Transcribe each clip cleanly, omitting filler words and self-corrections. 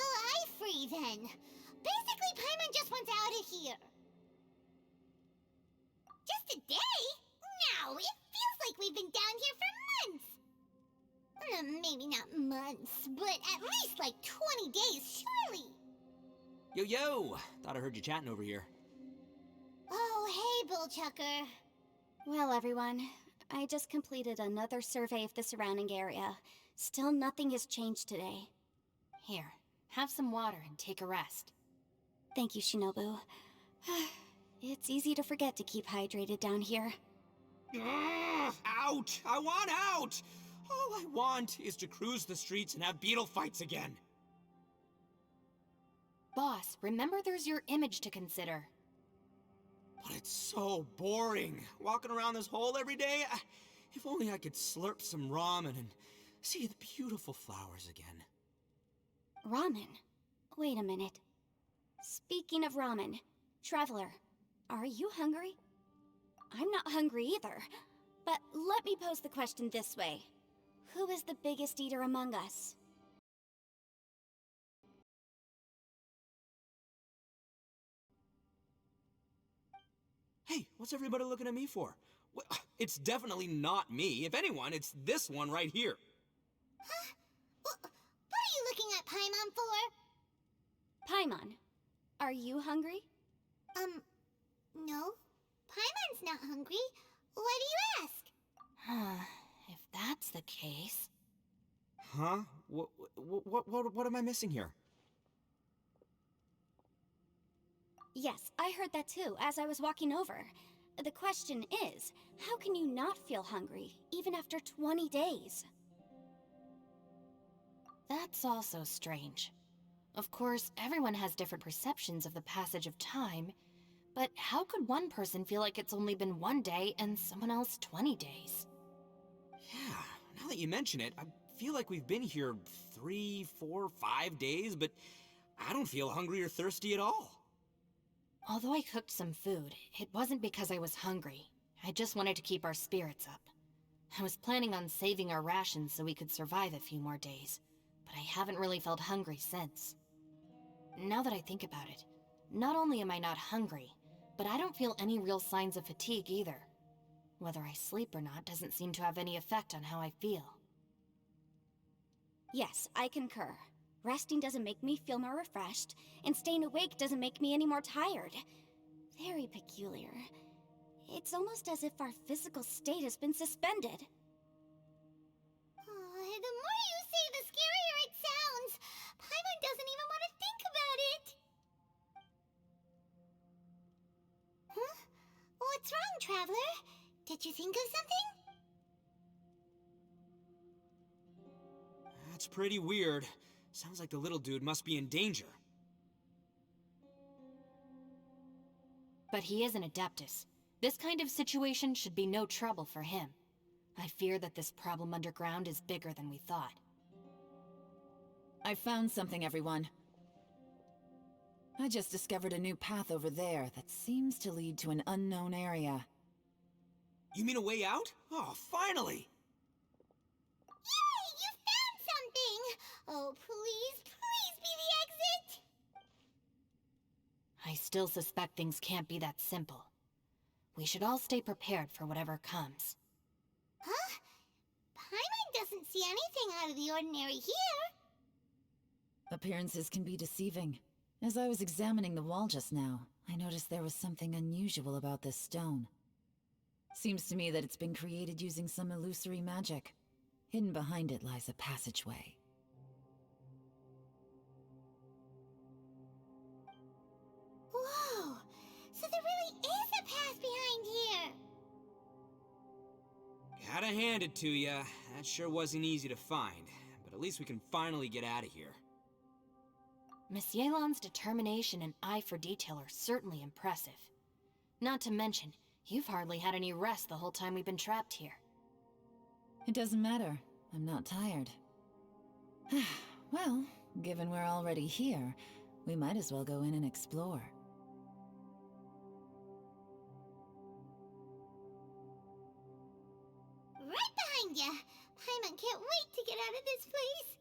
I free then? Basically, Paimon just wants out of here. Just a day? No, it feels like we've been down here for months. Maybe not months, but at least like 20 days, surely. Yo! Thought I heard you chatting over here. Oh, hey, Bullchucker. Well, everyone, I just completed another survey of the surrounding area. Still nothing has changed today. Here, have some water and take a rest. Thank you, Shinobu. It's easy to forget to keep hydrated down here. Out! I want out! All I want is to cruise the streets and have beetle fights again. Boss, remember there's your image to consider. But it's so boring, walking around this hole every day. If only I could slurp some ramen and see the beautiful flowers again. Ramen? Wait a minute. Speaking of ramen, Traveler, are you hungry? I'm not hungry either, but let me pose the question this way. Who is the biggest eater among us? Hey, what's everybody looking at me for? Well, it's definitely not me. If anyone, it's this one right here. Huh? What are you looking at Paimon for? Paimon, are you hungry? No. Paimon's not hungry. Why do you ask? If that's the case... Huh? What am I missing here? Yes, I heard that too, as I was walking over. The question is, how can you not feel hungry, even after 20 days? That's also strange. Of course, everyone has different perceptions of the passage of time, but how could one person feel like it's only been 1 day and someone else 20 days? Yeah, now that you mention it, I feel like we've been here 3, 4, 5 days, but I don't feel hungry or thirsty at all. Although I cooked some food, it wasn't because I was hungry. I just wanted to keep our spirits up. I was planning on saving our rations so we could survive a few more days, but I haven't really felt hungry since. Now that I think about it, not only am I not hungry, but I don't feel any real signs of fatigue either. Whether I sleep or not doesn't seem to have any effect on how I feel. Yes, I concur. Resting doesn't make me feel more refreshed, and staying awake doesn't make me any more tired. Very peculiar. It's almost as if our physical state has been suspended. The more you say, the scarier it sounds. Paimon doesn't even want to think about it. Huh? What's wrong, Traveler? Did you think of something? That's pretty weird. Sounds like the little dude must be in danger. But he is an Adeptus. This kind of situation should be no trouble for him. I fear that this problem underground is bigger than we thought. I found something, everyone. I just discovered a new path over there that seems to lead to an unknown area. You mean a way out? Oh, finally! Yay! You found something! Oh, please, please be the exit! I still suspect things can't be that simple. We should all stay prepared for whatever comes. Huh? Paimon doesn't see anything out of the ordinary here. Appearances can be deceiving. As I was examining the wall just now, I noticed there was something unusual about this stone. Seems to me that it's been created using some illusory magic. Hidden behind it lies a passageway. Whoa! So there really is a path behind here! Gotta hand it to ya. That sure wasn't easy to find, but at least we can finally get out of here. Miss Yelan's determination and eye for detail are certainly impressive. Not to mention, you've hardly had any rest the whole time we've been trapped here. It doesn't matter. I'm not tired. Well, given we're already here, we might as well go in and explore. Right behind ya! Paimon can't wait to get out of this place!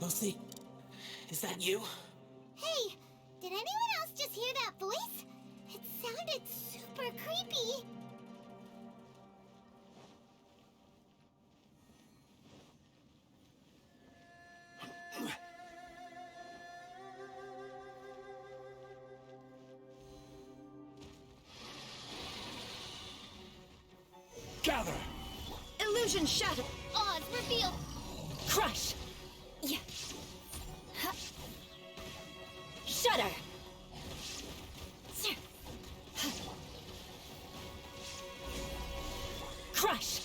Lucy, is that you? Hey, did anyone else just hear that voice? It sounded super creepy. Gather! Illusion shattered! Oz revealed. Crush! Yeah. Huh. Shudder! Huh. Crush!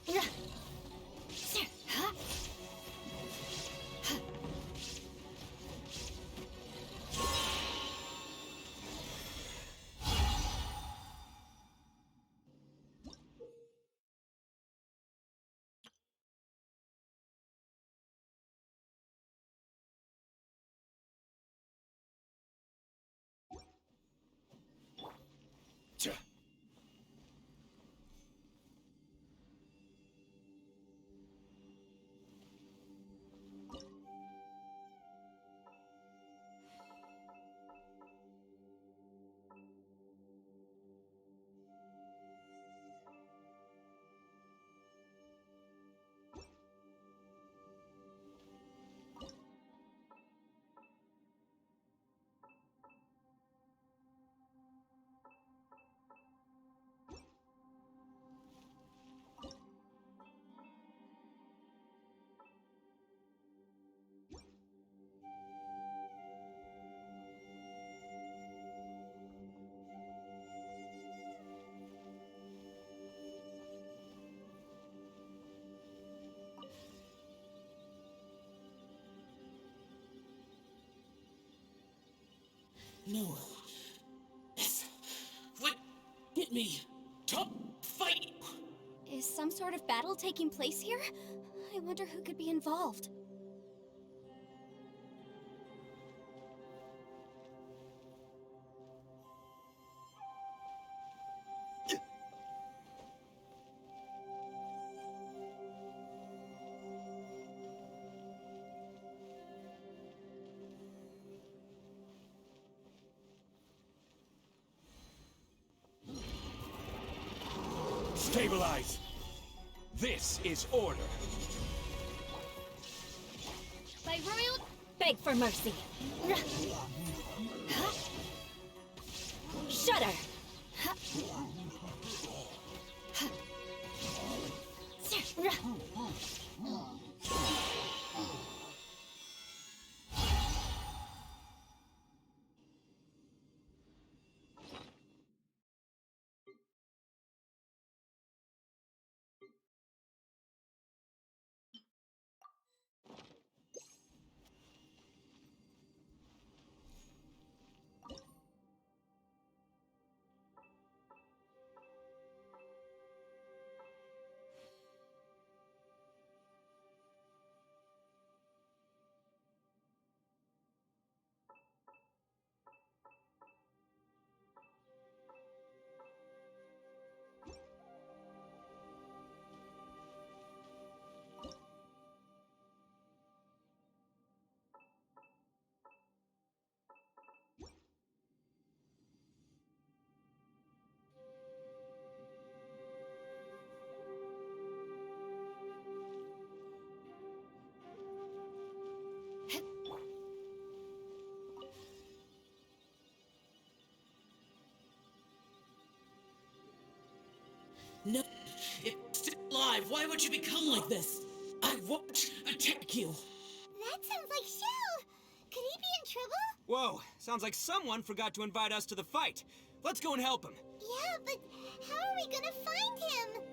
Huh. Huh. No. This would get me to fight. Is some sort of battle taking place here? I wonder who could be involved. Stabilize. This is order. By royal... Beg for mercy. Huh? Shudder. Huh? Huh. No. It's still alive. Why would you become like this? I won't attack you. That sounds like Shell. Could he be in trouble? Whoa, sounds like someone forgot to invite us to the fight. Let's go and help him. Yeah, but how are we gonna find him?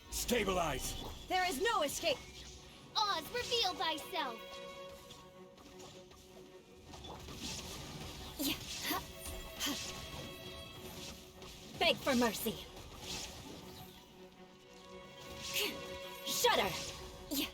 Stabilize. There is no escape. Oz, reveal thyself. Yeah. Huh. Huh. Beg for mercy. better! Yeah.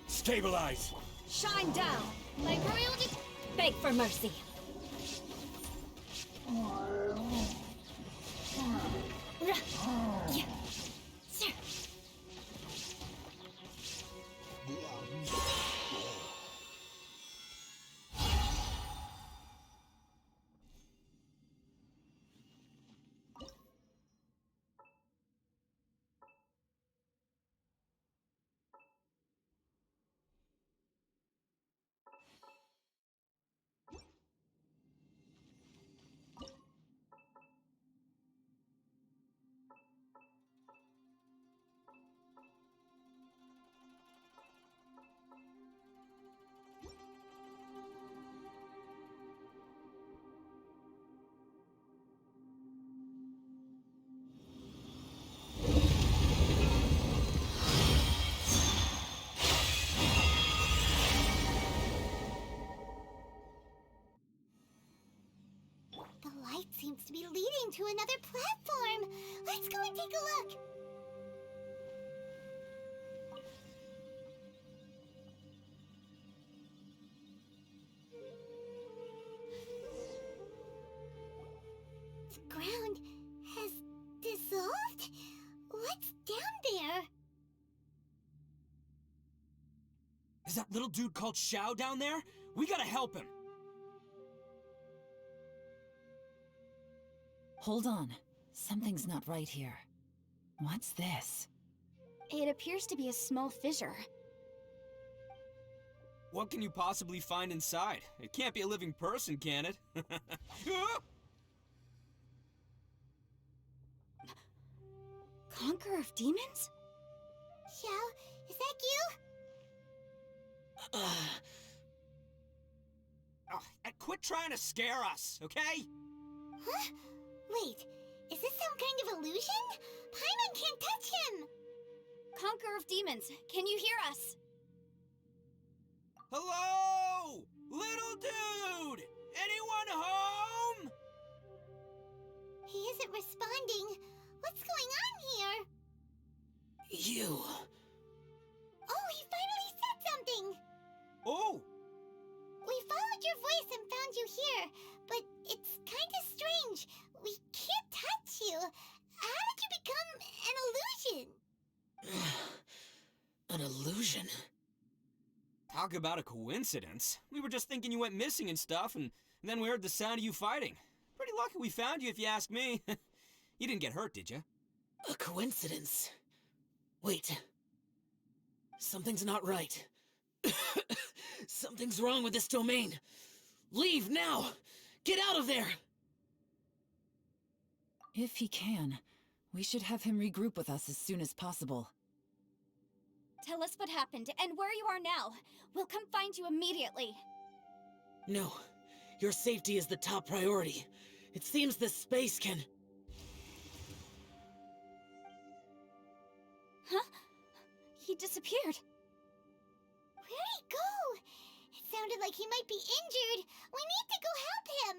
Stabilize! Shine down! My royalty... Beg for mercy. Yeah. Sir. The light seems to be leading to another platform. Let's go and take a look. The ground has dissolved? What's down there? Is that little dude called Xiao down there? We gotta help him! Hold on. Something's not right here. What's this? It appears to be a small fissure. What can you possibly find inside? It can't be a living person, can it? Conqueror of demons? Xiao, is that you? Oh, and quit trying to scare us, okay? Huh? Wait, is this some kind of illusion? Paimon can't touch him! Conqueror of demons, can you hear us? Hello? Little dude! Anyone home? He isn't responding. What's going on here? You. Oh, he finally said something! Oh! We followed your voice and found you here, but it's kind of strange. We can't touch you. How did you become an illusion? An illusion? Talk about a coincidence. We were just thinking you went missing and stuff, and then we heard the sound of you fighting. Pretty lucky we found you, if you ask me. You didn't get hurt, did you? A coincidence? Wait. Something's not right. Something's wrong with this domain. Leave now! Get out of there! If he can, we should have him regroup with us as soon as possible. Tell us what happened and where you are now. We'll come find you immediately. No. Your safety is the top priority. It seems this space can... Huh? He disappeared. Where'd he go? It sounded like he might be injured. We need to go help him.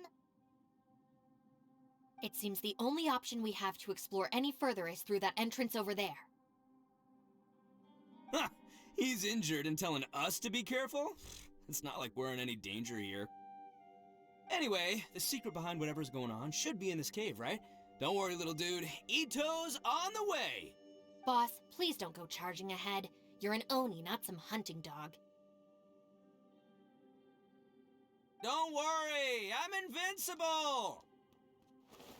It seems the only option we have to explore any further is through that entrance over there. Huh, he's injured and telling us to be careful? It's not like we're in any danger here. Anyway, the secret behind whatever's going on should be in this cave, right? Don't worry, little dude. Itto's on the way! Boss, please don't go charging ahead. You're an Oni, not some hunting dog. Don't worry, I'm invincible!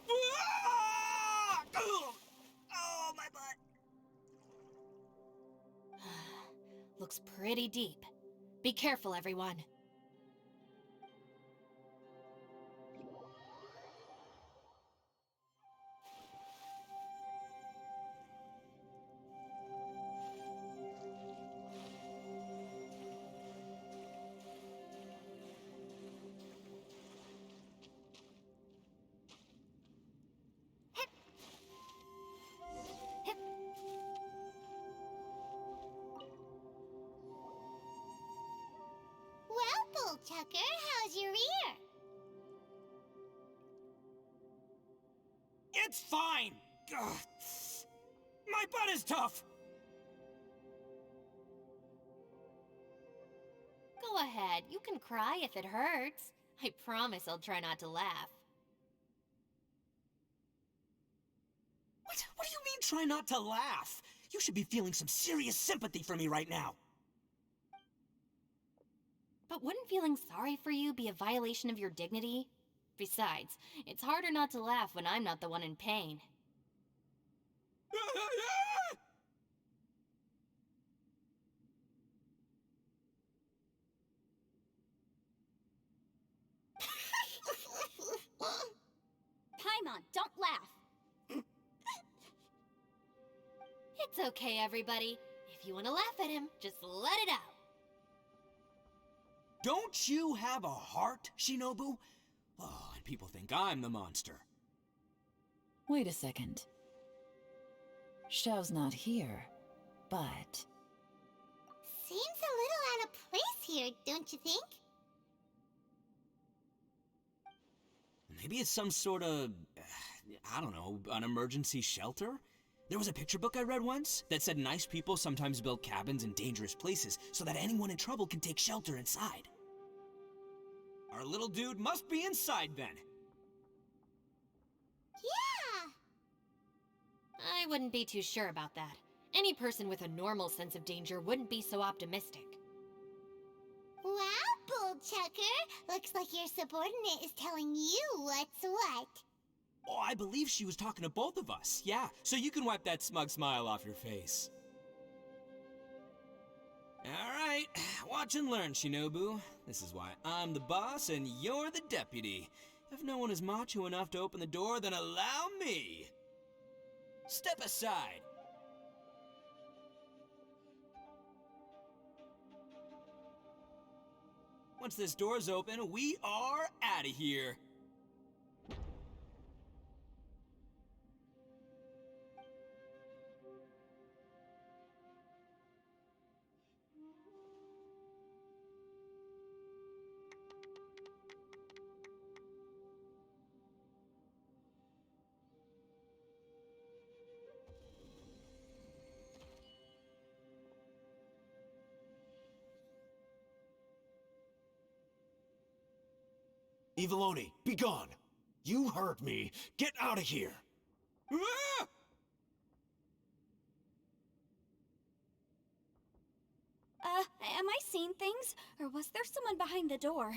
Ah! Oh, my butt. Looks pretty deep. Be careful, everyone. Well, Bullchucker, how's your ear? It's fine! Ugh. My butt is tough! Go ahead, you can cry if it hurts. I promise I'll try not to laugh. What do you mean, try not to laugh? You should be feeling some serious sympathy for me right now. But wouldn't feeling sorry for you be a violation of your dignity? Besides, it's harder not to laugh when I'm not the one in pain. Paimon, don't laugh. It's okay, everybody. If you want to laugh at him, just let it out. Don't you have a heart, Shinobu? Oh, and people think I'm the monster. Wait a second. Xiao's not here, but... Seems a little out of place here, don't you think? Maybe it's some sort of, I don't know, an emergency shelter? There was a picture book I read once that said nice people sometimes build cabins in dangerous places so that anyone in trouble can take shelter inside. Our little dude must be inside then. Yeah! I wouldn't be too sure about that. Any person with a normal sense of danger wouldn't be so optimistic. Wow, Bullchucker! Looks like your subordinate is telling you what's what. Oh, I believe she was talking to both of us. Yeah, so you can wipe that smug smile off your face. All right, watch and learn, Shinobu. This is why I'm the boss and you're the deputy. If no one is macho enough to open the door, then allow me. Step aside. Once this door's open, we are out of here. Eviloni, be gone! You heard me! Get out of here! Ah! Am I seeing things? Or was there someone behind the door?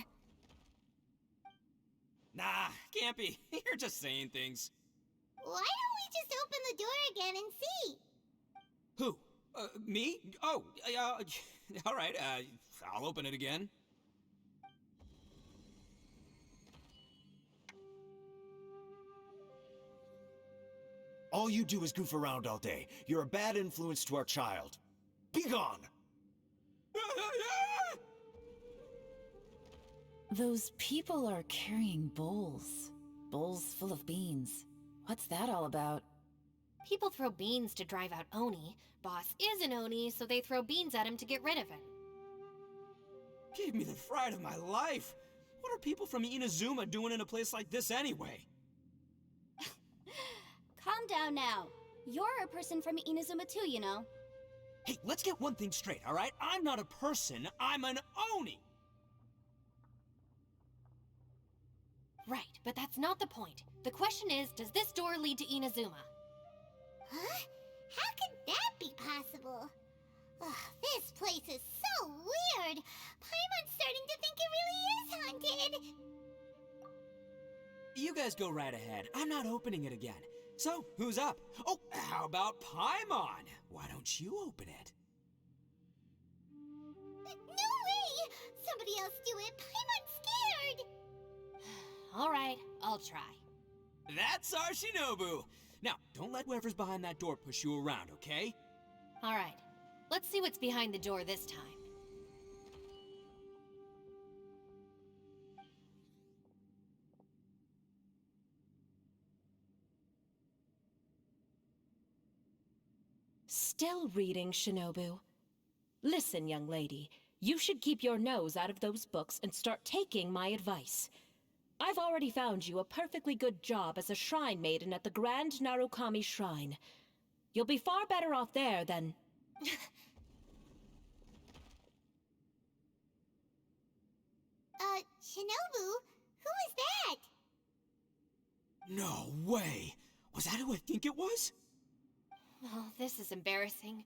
Nah, can't be. You're just saying things. Why don't we just open the door again and see? Who? Me? Oh, all right, I'll open it again. All you do is goof around all day. You're a bad influence to our child. Be gone! Those people are carrying bowls. Bowls full of beans. What's that all about? People throw beans to drive out Oni. Boss is an Oni, so they throw beans at him to get rid of him. Gave me the fright of my life. What are people from Inazuma doing in a place like this anyway? calm down now. You're a person from Inazuma too, you know. Hey, let's get one thing straight, all right? I'm not a person, I'm an Oni! Right, but that's not the point. The question is, does this door lead to Inazuma? Huh? How could that be possible? Ugh, this place is so weird. Paimon's starting to think it really is haunted. You guys go right ahead. I'm not opening it again. So, who's up? Oh, how about Paimon? Why don't you open it? No way! Somebody else do it. Paimon's scared. All right, I'll try. That's our Shinobu! Now, don't let whoever's behind that door push you around, okay? All right, let's see what's behind the door this time. Still reading, Shinobu. Listen, young lady, you should keep your nose out of those books and start taking my advice. I've already found you a perfectly good job as a shrine maiden at the Grand Narukami Shrine. You'll be far better off there than... Shinobu? Who is that? No way! Was that who I think it was? Oh, this is embarrassing.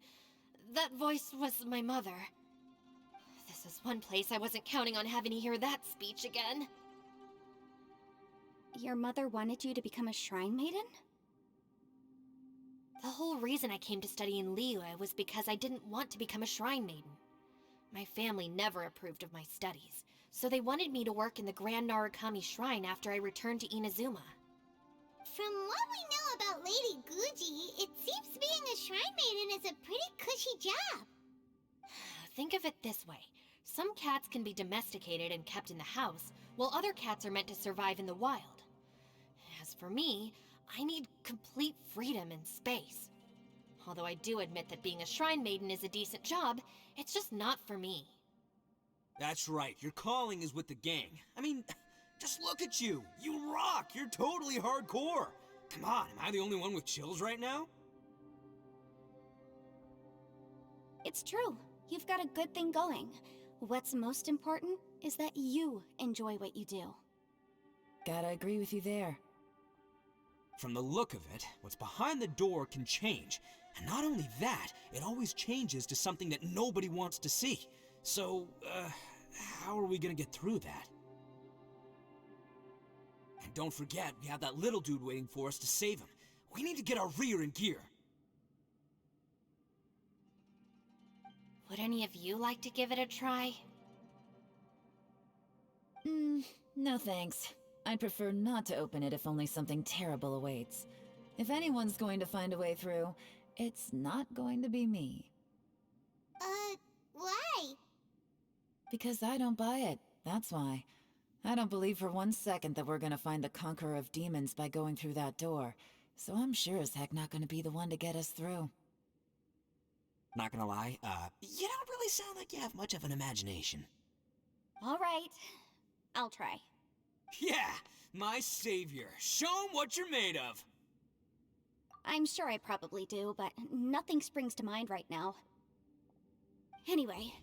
That voice was my mother. This is one place I wasn't counting on having to hear that speech again. Your mother wanted you to become a shrine maiden? The whole reason I came to study in Liyue was because I didn't want to become a shrine maiden. My family never approved of my studies, so they wanted me to work in the Grand Narukami Shrine after I returned to Inazuma. From what we know about Lady Guji, it seems being a shrine maiden is a pretty cushy job. Think of it this way. Some cats can be domesticated and kept in the house, while other cats are meant to survive in the wild. As for me, I need complete freedom and space. Although I do admit that being a shrine maiden is a decent job, it's just not for me. That's right, your calling is with the gang. I mean, just look at you. You rock, you're totally hardcore. Come on, am I the only one with chills right now? It's true. You've got a good thing going. What's most important is that you enjoy what you do. Gotta agree with you there. From the look of it, what's behind the door can change. And not only that, it always changes to something that nobody wants to see. So, how are we gonna get through that? And don't forget, we have that little dude waiting for us to save him. We need to get our rear in gear. Would any of you like to give it a try? No thanks. I'd prefer not to open it if only something terrible awaits. If anyone's going to find a way through, it's not going to be me. Why? Because I don't buy it, that's why. I don't believe for 1 second that we're gonna find the Conqueror of Demons by going through that door, so I'm sure as heck not gonna be the one to get us through. Not gonna lie, you don't really sound like you have much of an imagination. All right. I'll try. Yeah, my savior. Show 'em what you're made of. I'm sure I probably do, but nothing springs to mind right now. Anyway,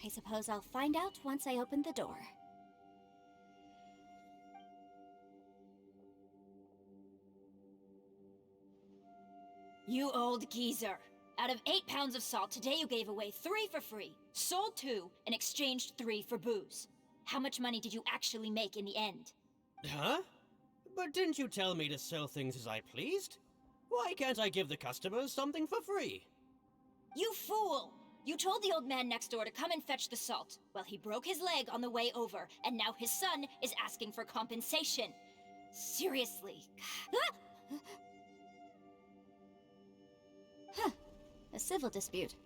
I suppose I'll find out once I open the door. You old geezer. Out of 8 pounds of salt, today you gave away 3 for free, sold 2, and exchanged 3 for booze. How much money did you actually make in the end? Huh? But didn't you tell me to sell things as I pleased? Why can't I give the customers something for free? You fool! You told the old man next door to come and fetch the salt. Well, he broke his leg on the way over, and now his son is asking for compensation. Seriously. Huh. A civil dispute.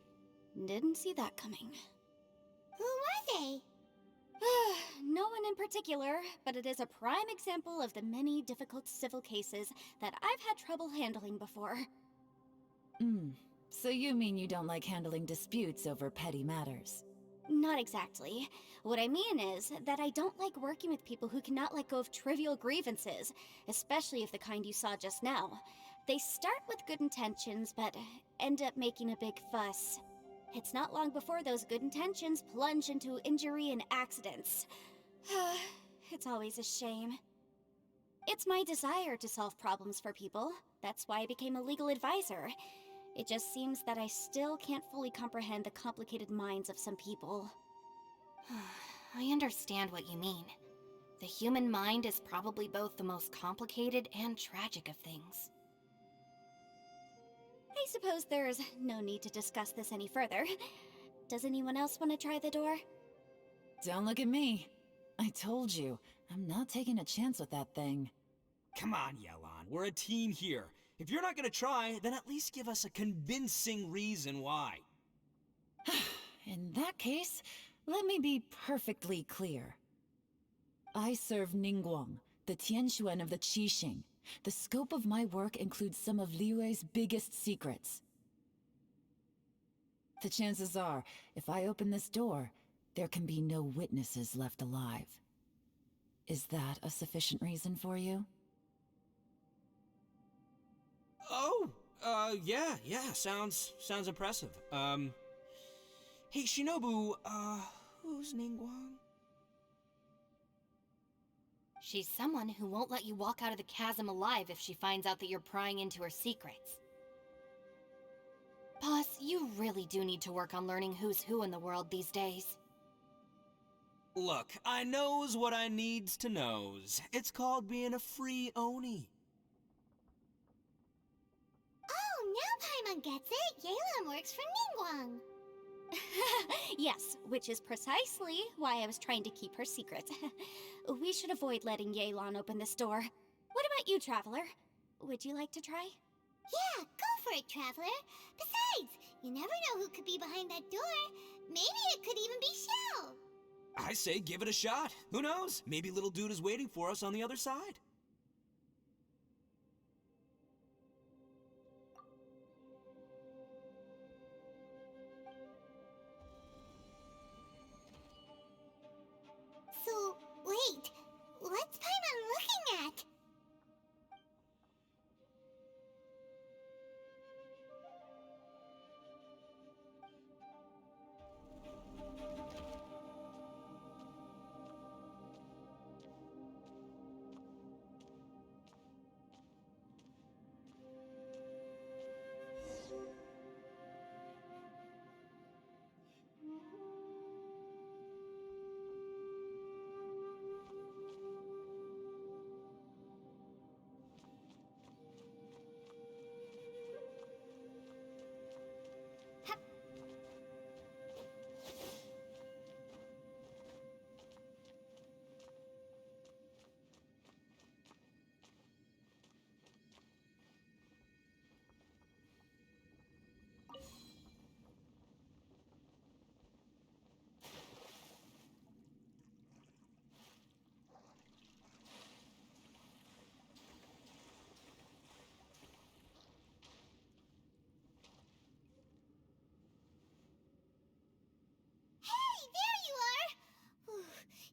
Didn't see that coming. Who were they? No one in particular, but it is a prime example of the many difficult civil cases that I've had trouble handling before. So you mean you don't like handling disputes over petty matters? Not exactly. What I mean is that I don't like working with people who cannot let go of trivial grievances, especially of the kind you saw just now. They start with good intentions, but end up making a big fuss. It's not long before those good intentions plunge into injury and accidents. It's always a shame. It's my desire to solve problems for people. That's why I became a legal advisor. It just seems that I still can't fully comprehend the complicated minds of some people. I understand what you mean. The human mind is probably both the most complicated and tragic of things. I suppose there's no need to discuss this any further. Does anyone else want to try the door? Don't look at me. I told you, I'm not taking a chance with that thing. Come on, Yelan. We're a team here. If you're not gonna try, then at least give us a convincing reason why. In that case, let me be perfectly clear. I serve Ningguang, the Tianxuan of the Qixing. The scope of my work includes some of Liyue's biggest secrets. The chances are, if I open this door, there can be no witnesses left alive. Is that a sufficient reason for you? Oh, yeah, sounds impressive. Hey, Shinobu, who's Ningguang? She's someone who won't let you walk out of the chasm alive if she finds out that you're prying into her secrets. Boss, you really do need to work on learning who's who in the world these days. Look, I knows what I needs to knows. It's called being a free Oni. Oh, now Paimon gets it. Yelan works for Ningguang. Yes, which is precisely why I was trying to keep her secret. We should avoid letting Yelan open this door. What about you, Traveler? Would you like to try? Yeah, go for it, Traveler. Besides, you never know who could be behind that door. Maybe it could even be Shell. I say give it a shot. Who knows? Maybe little dude is waiting for us on the other side. So, wait. What's Paimon looking at?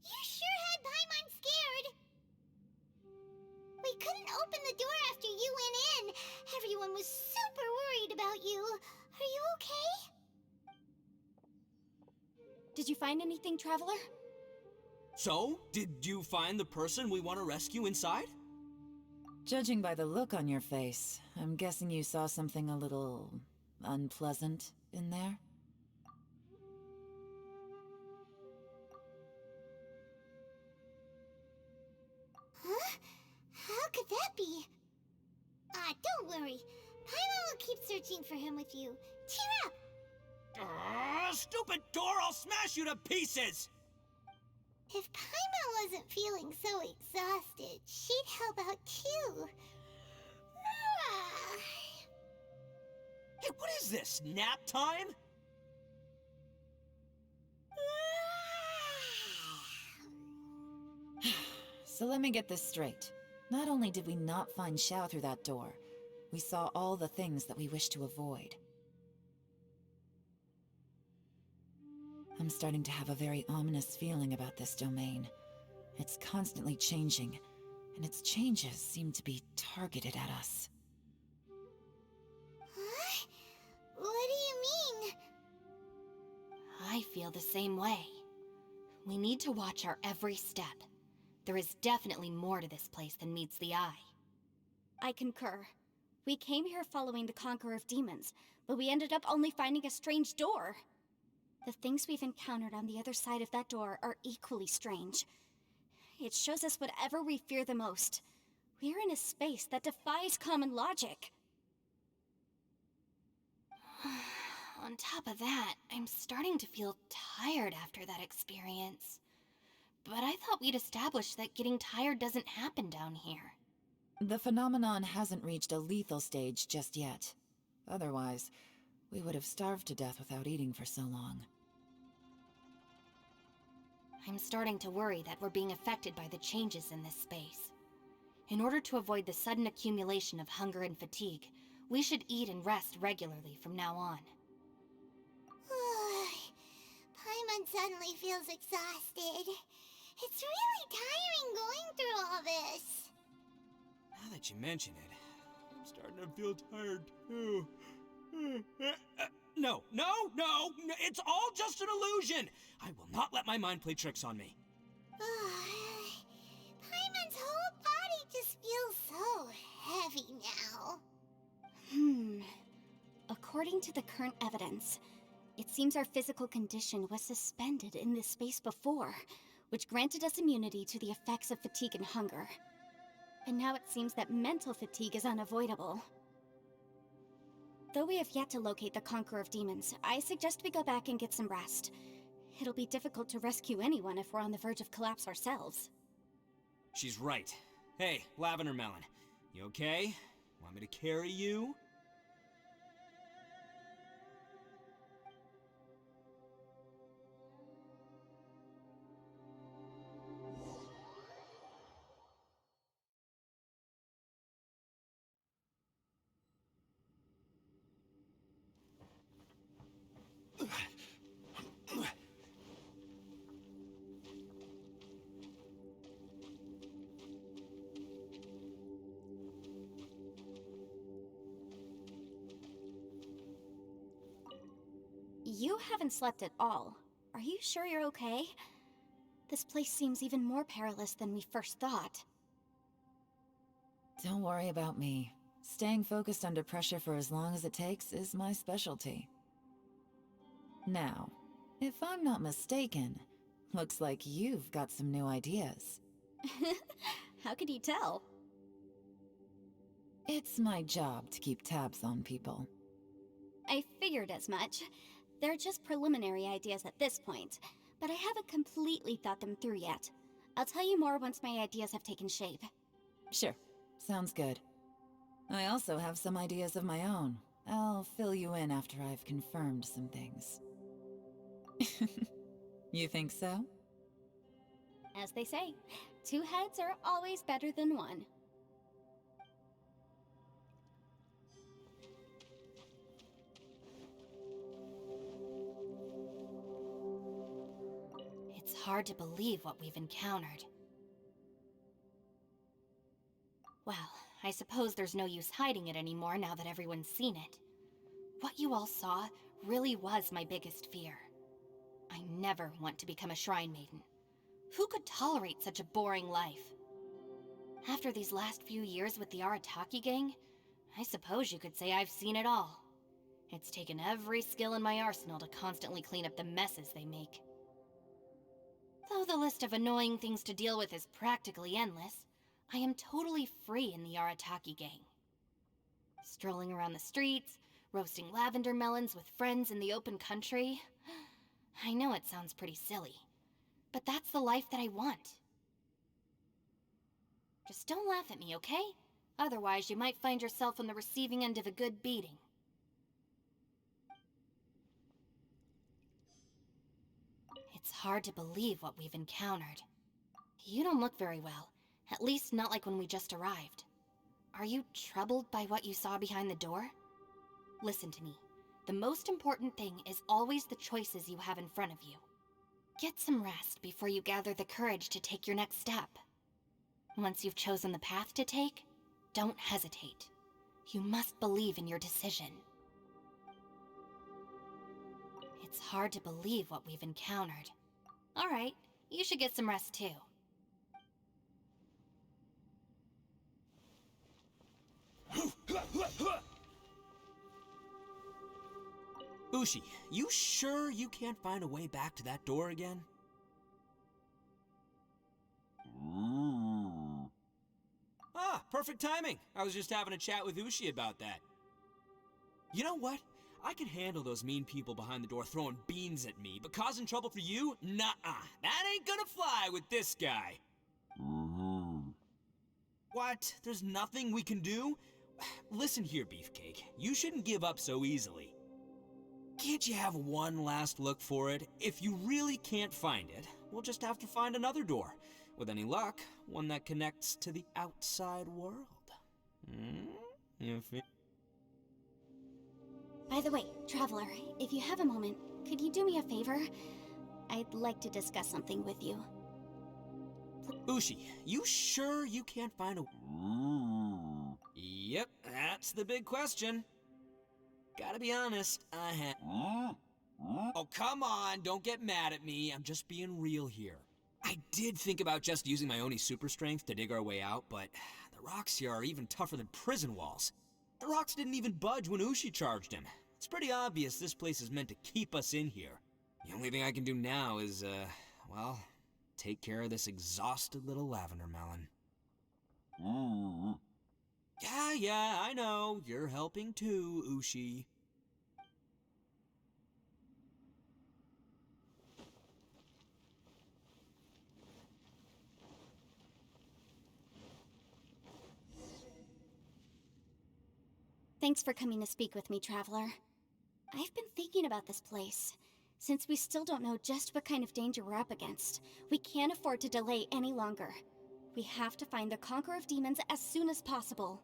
You sure had Paimon scared. We couldn't open the door after you went in. Everyone was super worried about you. Are you okay? Did you find anything, Traveler? So, did you find the person we want to rescue inside? Judging by the look on your face, I'm guessing you saw something a little unpleasant in there? Huh? How could that be? Don't worry. Paimon will keep searching for him with you. Cheer up! Stupid door! I'll smash you to pieces! If Paimon wasn't feeling so exhausted, she'd help out too. Hey, what is this? Nap time? So let me get this straight. Not only did we not find Xiao through that door, we saw all the things that we wish to avoid. I'm starting to have a very ominous feeling about this domain. It's constantly changing, and its changes seem to be targeted at us. I feel the same way. We need to watch our every step. There is definitely more to this place than meets the eye. I concur. We came here following the Conqueror of Demons, but we ended up only finding a strange door. The things we've encountered on the other side of that door are equally strange. It shows us whatever we fear the most. We're in a space that defies common logic. On top of that, I'm starting to feel tired after that experience. But I thought we'd established that getting tired doesn't happen down here. The phenomenon hasn't reached a lethal stage just yet. Otherwise, we would have starved to death without eating for so long. I'm starting to worry that we're being affected by the changes in this space. In order to avoid the sudden accumulation of hunger and fatigue, we should eat and rest regularly from now on. Paimon suddenly feels exhausted. It's really tiring going through all this. Now that you mention it, I'm starting to feel tired too. No, it's all just an illusion! I will not let my mind play tricks on me. Paimon's whole body just feels so heavy now. According to the current evidence, it seems our physical condition was suspended in this space before, which granted us immunity to the effects of fatigue and hunger. But now it seems that mental fatigue is unavoidable. Though we have yet to locate the Conqueror of Demons, I suggest we go back and get some rest. It'll be difficult to rescue anyone if we're on the verge of collapse ourselves. She's right. Hey, Lavender Melon, you okay? Want me to carry you? You haven't slept at all. Are you sure you're okay? This place seems even more perilous than we first thought. Don't worry about me. Staying focused under pressure for as long as it takes is my specialty. Now, if I'm not mistaken, looks like you've got some new ideas. How could you tell? It's my job to keep tabs on people. I figured as much. They're just preliminary ideas at this point, but I haven't completely thought them through yet. I'll tell you more once my ideas have taken shape. Sure, sounds good. I also have some ideas of my own. I'll fill you in after I've confirmed some things. You think so? As they say, two heads are always better than one. It's hard to believe what we've encountered. Well, I suppose there's no use hiding it anymore now that everyone's seen it. What you all saw really was my biggest fear. I never want to become a Shrine Maiden. Who could tolerate such a boring life? After these last few years with the Arataki gang, I suppose you could say I've seen it all. It's taken every skill in my arsenal to constantly clean up the messes they make. Though the list of annoying things to deal with is practically endless, I am totally free in the Arataki gang. Strolling around the streets, roasting lavender melons with friends in the open country. I know it sounds pretty silly, but that's the life that I want. Just don't laugh at me, okay? Otherwise, you might find yourself on the receiving end of a good beating. It's hard to believe what we've encountered. You don't look very well, at least not like when we just arrived. Are you troubled by what you saw behind the door? Listen to me. The most important thing is always the choices you have in front of you. Get some rest before you gather the courage to take your next step. Once you've chosen the path to take, don't hesitate. You must believe in your decision. It's hard to believe what we've encountered. Alright, you should get some rest too. Ushi, you sure you can't find a way back to that door again? Ah, perfect timing. I was just having a chat with Ushi about that. You know what? I can handle those mean people behind the door throwing beans at me, but causing trouble for you? Nuh-uh. That ain't gonna fly with this guy. What? There's nothing we can do? Listen here, Beefcake. You shouldn't give up so easily. Can't you have one last look for it? If you really can't find it, we'll just have to find another door. With any luck, one that connects to the outside world. By the way, Traveler, if you have a moment, could you do me a favor? I'd like to discuss something with you. Ushi, you sure you can't find a... Yep, that's the big question. Gotta be honest, I have... Oh, come on, don't get mad at me. I'm just being real here. I did think about just using my Oni super strength to dig our way out, but the rocks here are even tougher than prison walls. The rocks didn't even budge when Ushi charged him. It's pretty obvious this place is meant to keep us in here. The only thing I can do now is, well, take care of this exhausted little lavender melon. Yeah, I know. You're helping too, Ushi. Thanks for coming to speak with me, Traveler. I've been thinking about this place. Since we still don't know just what kind of danger we're up against, we can't afford to delay any longer. We have to find the Conqueror of Demons as soon as possible.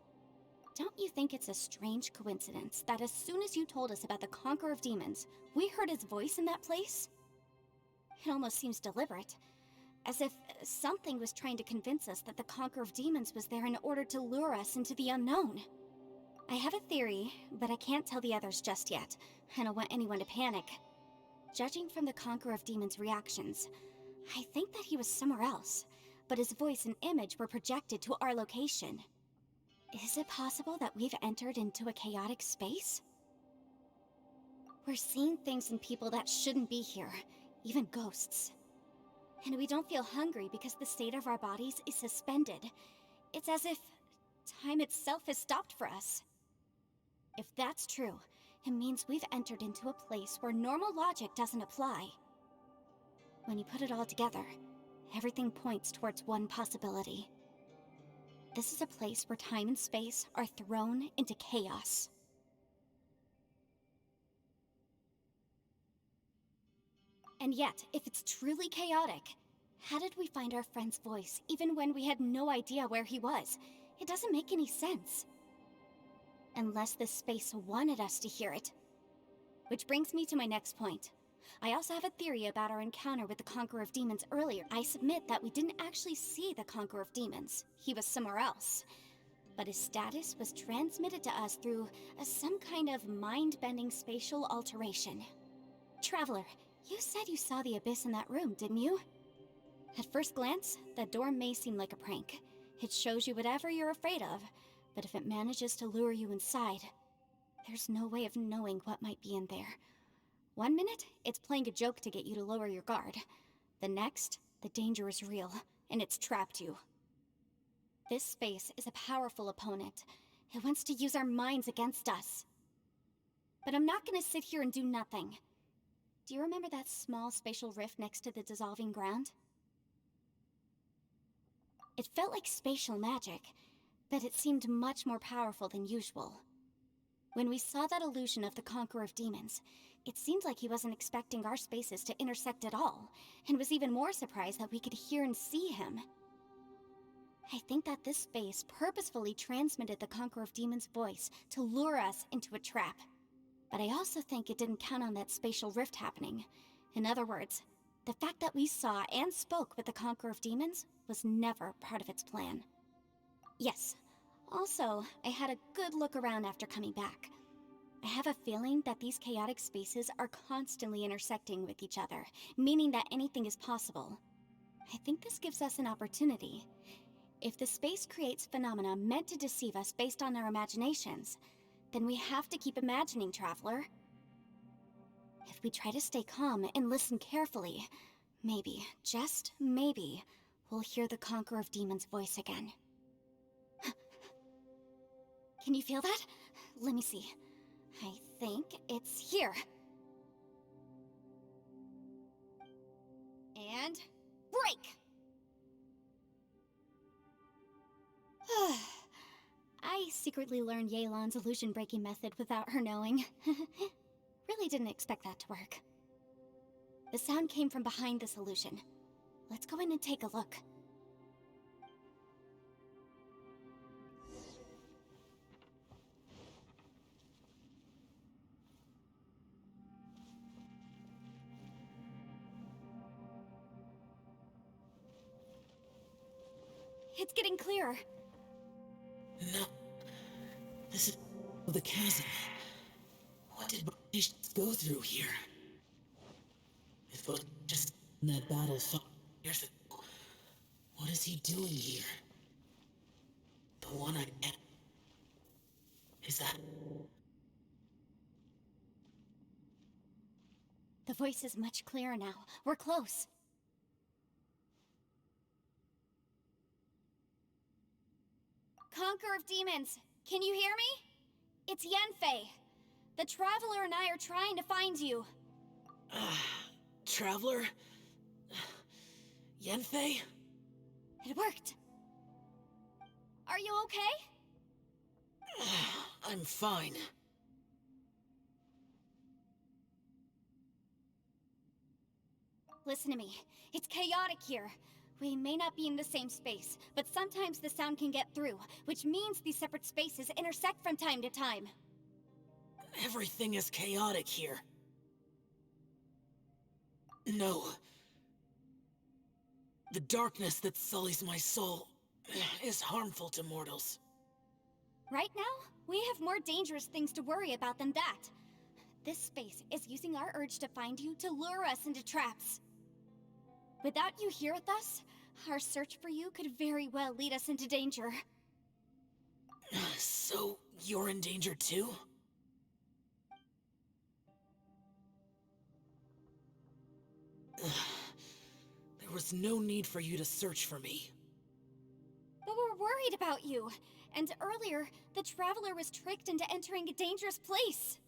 Don't you think it's a strange coincidence that as soon as you told us about the Conqueror of Demons, we heard his voice in that place? It almost seems deliberate, as if something was trying to convince us that the Conqueror of Demons was there in order to lure us into the unknown. I have a theory, but I can't tell the others just yet. I don't want anyone to panic. Judging from the Conqueror of Demons' reactions, I think that he was somewhere else, but his voice and image were projected to our location. Is it possible that we've entered into a chaotic space? We're seeing things in people that shouldn't be here, even ghosts. And we don't feel hungry because the state of our bodies is suspended. It's as if time itself has stopped for us. If that's true, it means we've entered into a place where normal logic doesn't apply. When you put it all together, everything points towards one possibility. This is a place where time and space are thrown into chaos. And yet, if it's truly chaotic, how did we find our friend's voice even when we had no idea where he was? It doesn't make any sense. Unless this space wanted us to hear it. Which brings me to my next point. I also have a theory about our encounter with the Conqueror of Demons earlier. I submit that we didn't actually see the Conqueror of Demons. He was somewhere else. But his status was transmitted to us through some kind of mind-bending spatial alteration. Traveler, you said you saw the abyss in that room, didn't you? At first glance, the door may seem like a prank. It shows you whatever you're afraid of, but if it manages to lure you inside, there's no way of knowing what might be in there. One minute, it's playing a joke to get you to lower your guard. The next, the danger is real, and it's trapped you. This space is a powerful opponent. It wants to use our minds against us. But I'm not gonna sit here and do nothing. Do you remember that small spatial rift next to the dissolving ground? It felt like spatial magic, but it seemed much more powerful than usual. When we saw that illusion of the Conqueror of Demons, it seemed like he wasn't expecting our spaces to intersect at all, and was even more surprised that we could hear and see him. I think that this space purposefully transmitted the Conqueror of Demons' voice to lure us into a trap. But I also think it didn't count on that spatial rift happening. In other words, the fact that we saw and spoke with the Conqueror of Demons was never part of its plan. Yes. Also, I had a good look around after coming back. I have a feeling that these chaotic spaces are constantly intersecting with each other, meaning that anything is possible. I think this gives us an opportunity. If the space creates phenomena meant to deceive us based on our imaginations, then we have to keep imagining, Traveler. If we try to stay calm and listen carefully, maybe, just maybe, we'll hear the Conqueror of Demons' voice again. Can you feel that? Let me see. I think it's here. And break! I secretly learned Yelan's illusion-breaking method without her knowing. Really didn't expect that to work. The sound came from behind this illusion. Let's go in and take a look. It's getting clearer. No. This is the chasm. What did British go through here? If it was just in that battle fought years ago, what is he doing here? The one I met. Is that... The voice is much clearer now. We're close. Conqueror of Demons, can you hear me? It's Yanfei. The Traveler and I are trying to find you. Traveler? Yanfei? It worked. Are you okay? I'm fine. Listen to me. It's chaotic here. We may not be in the same space, but sometimes the sound can get through, which means these separate spaces intersect from time to time. Everything is chaotic here. No. The darkness that sullies my soul is harmful to mortals. Right now, we have more dangerous things to worry about than that. This space is using our urge to find you to lure us into traps. Without you here with us, our search for you could very well lead us into danger. So, you're in danger too? There was no need for you to search for me. But we're worried about you. And earlier, the Traveler was tricked into entering a dangerous place.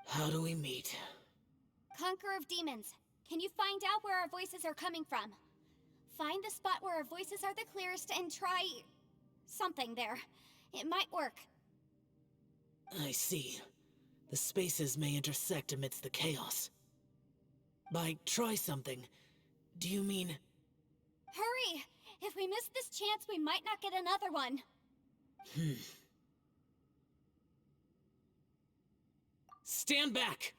How do we meet? Conqueror of Demons, can you find out where our voices are coming from? Find the spot where our voices are the clearest and try... something there. It might work. I see. The spaces may intersect amidst the chaos. By try something, do you mean... Hurry! If we miss this chance, we might not get another one. Stand back!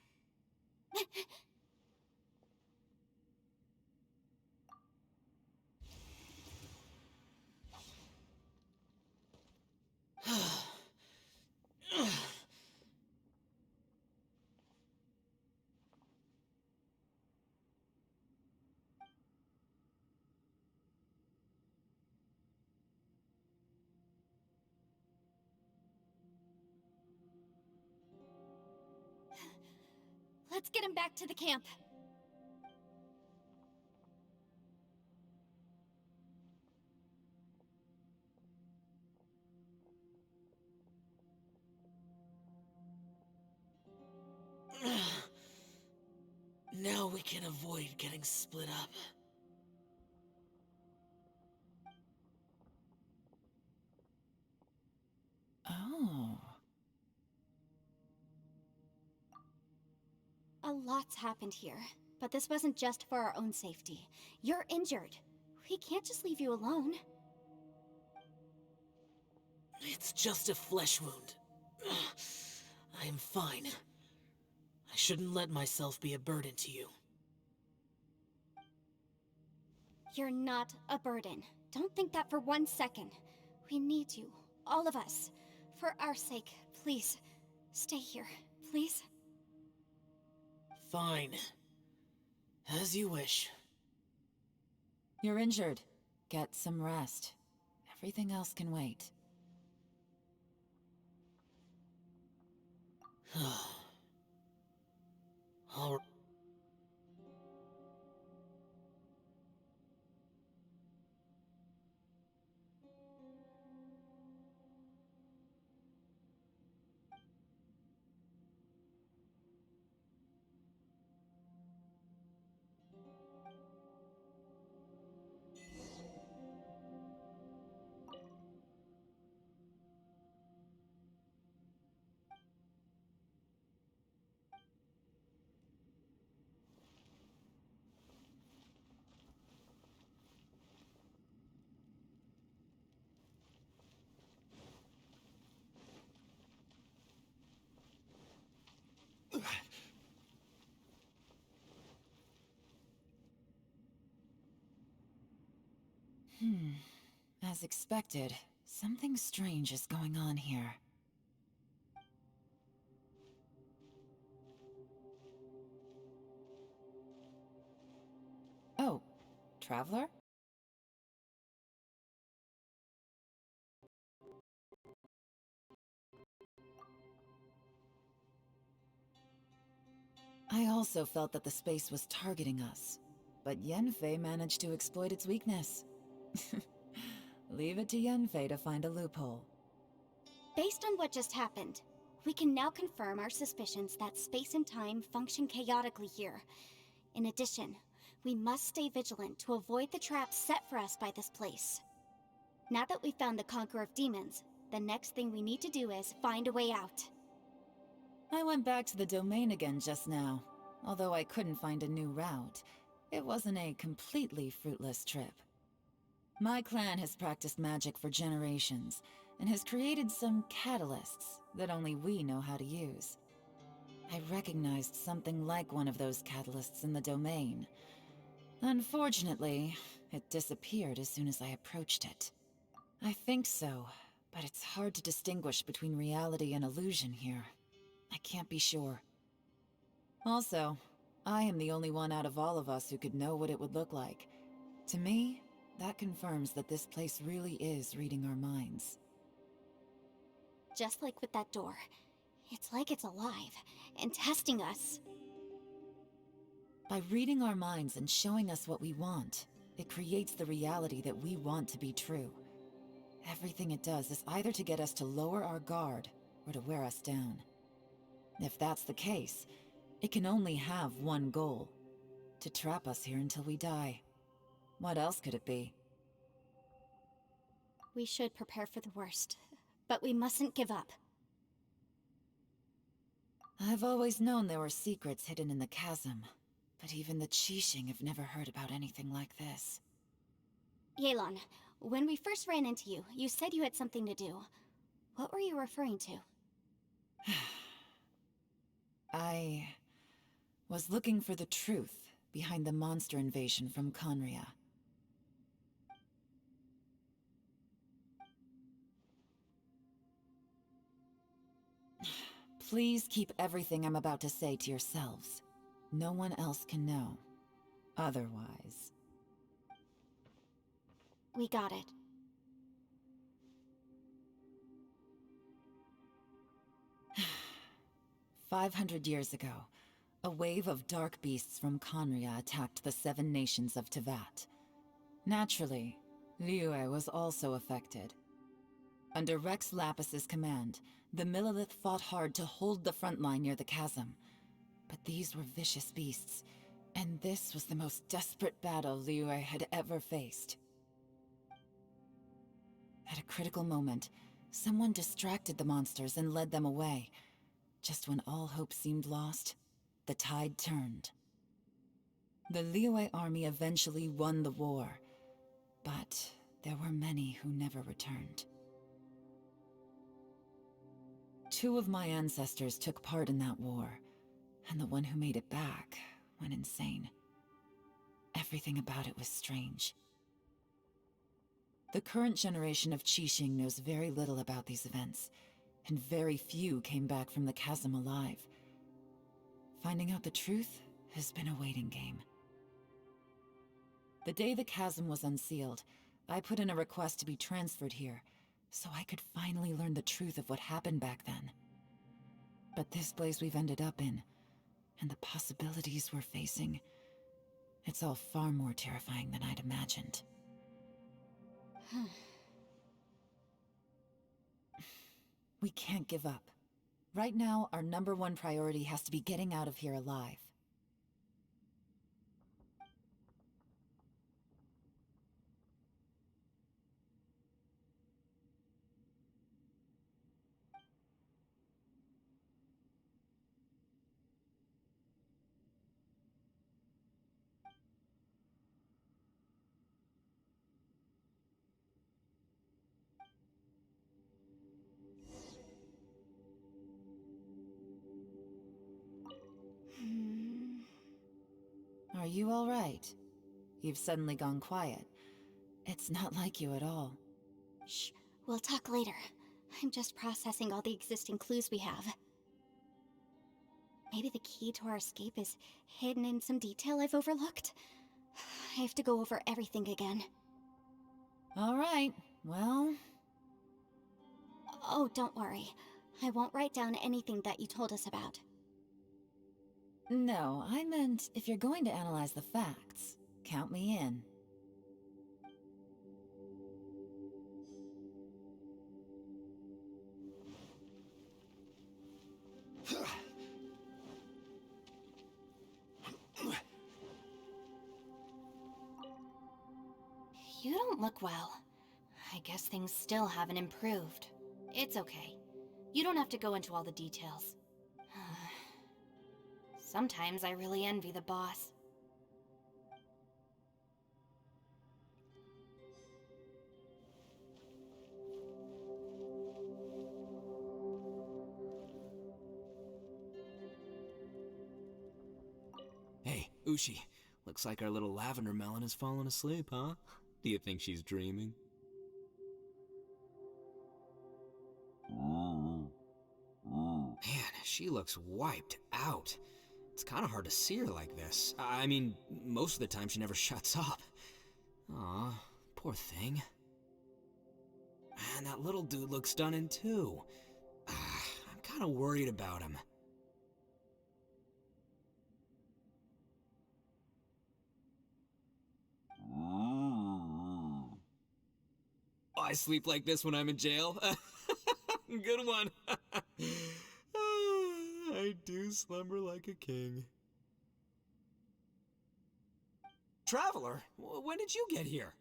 Let's get him back to the camp. Now we can avoid getting split up. Oh. A lot's happened here, but this wasn't just for our own safety. You're injured. We can't just leave you alone. It's just a flesh wound. I am fine. I shouldn't let myself be a burden to you. You're not a burden. Don't think that for 1 second. We need you. all of us. For our sake, please, stay here, please. Fine. As you wish. You're injured. Get some rest. Everything else can wait. All right. As expected, something strange is going on here. Oh, Traveler? I also felt that the space was targeting us, but Yenfei managed to exploit its weakness. Leave it to Yenfei to find a loophole. Based on what just happened, we can now confirm our suspicions that space and time function chaotically here. In addition, we must stay vigilant to avoid the traps set for us by this place. Now that we've found the Conqueror of Demons, the next thing we need to do is find a way out. I went back to the domain again just now. Although I couldn't find a new route, it wasn't a completely fruitless trip. My clan has practiced magic for generations, and has created some catalysts that only we know how to use. I recognized something like one of those catalysts in the domain. Unfortunately, it disappeared as soon as I approached it. I think so, but it's hard to distinguish between reality and illusion here. I can't be sure. Also, I am the only one out of all of us who could know what it would look like. To me, that confirms that this place really is reading our minds. Just like with that door, it's like it's alive and testing us. By reading our minds and showing us what we want, it creates the reality that we want to be true. Everything it does is either to get us to lower our guard or to wear us down. If that's the case, it can only have one goal: to trap us here until we die. What else could it be? We should prepare for the worst, but we mustn't give up. I've always known there were secrets hidden in the chasm, but even the Qixing have never heard about anything like this. Yelan, when we first ran into you, you said you had something to do. What were you referring to? I was looking for the truth behind the monster invasion from Conria. Please keep everything I'm about to say to yourselves. No one else can know. Otherwise... We got it. "500 years ago, a wave of dark beasts from Conria attacked the 7 nations of Tevat. Naturally, Liyue was also affected. Under Rex Lapis's command, the Millelith fought hard to hold the front line near the chasm. But these were vicious beasts, and this was the most desperate battle Liyue had ever faced. At a critical moment, someone distracted the monsters and led them away. Just when all hope seemed lost, the tide turned. The Liyue army eventually won the war, but there were many who never returned. 2 of my ancestors took part in that war, and the one who made it back went insane. Everything about it was strange. The current generation of Qixing knows very little about these events, and very few came back from the chasm alive. Finding out the truth has been a waiting game. The day the chasm was unsealed, I put in a request to be transferred here, so I could finally learn the truth of what happened back then. But this place we've ended up in, and the possibilities we're facing, it's all far more terrifying than I'd imagined. We can't give up. Right now, our #1 priority has to be getting out of here alive. Are you all right? You've suddenly gone quiet. It's not like you at all. Shh, we'll talk later. I'm just processing all the existing clues we have. Maybe the key to our escape is hidden in some detail I've overlooked. I have to go over everything again. All right, well... Oh, don't worry. I won't write down anything that you told us about. No, I meant if you're going to analyze the facts, count me in. You don't look well. I guess things still haven't improved. It's okay. You don't have to go into all the details. Sometimes I really envy the boss. Hey, Ushi. Looks like our little lavender melon has fallen asleep, huh? Do you think she's dreaming? Man, she looks wiped out. It's kind of hard to see her like this. I mean, most of the time she never shuts up. Aw, poor thing. Man, that little dude looks stunning too. I'm kind of worried about him. I sleep like this when I'm in jail. Good one. I do slumber like a king. Traveler, when did you get here?